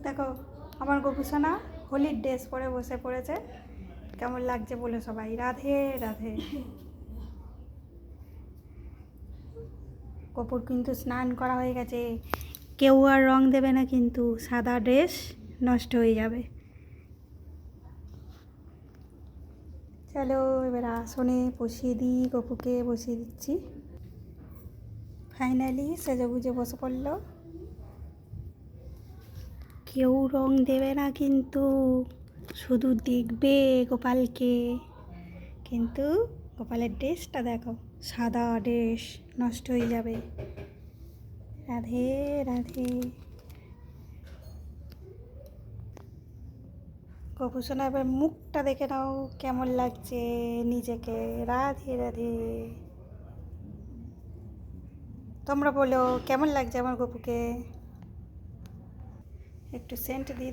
দেখো আমার গোপুসোনা হোলির ড্রেস পরে বসে পড়েছে। কেমন লাগছে বলে সবাই রাধে রাধে। গোপুর কিন্তু স্নান করা হয়ে গেছে, কেউ আর রং দেবে না, কিন্তু সাদা ড্রেস নষ্ট হয়ে যাবে। চলো এবার আসনে বসিয়ে দিই, গপুকে বসিয়ে দিচ্ছি। ফাইনালি সেজেগুজে বসে পড়লো। কেউ রং দেবে না কিন্তু, শুধু দেখবে গোপালকে। কিন্তু গোপালের ড্রেসটা দেখো, সাদা ড্রেস নষ্ট হয়ে যাবে। রাধে রাধে। গোপুসোনা এবার মুখটা দেখে নাও কেমন লাগছে নিজেকে। রাধে রাধে। তোমরা বলো কেমন লাগছে আমার গপুকে। একটু সেন্ট দিয়ে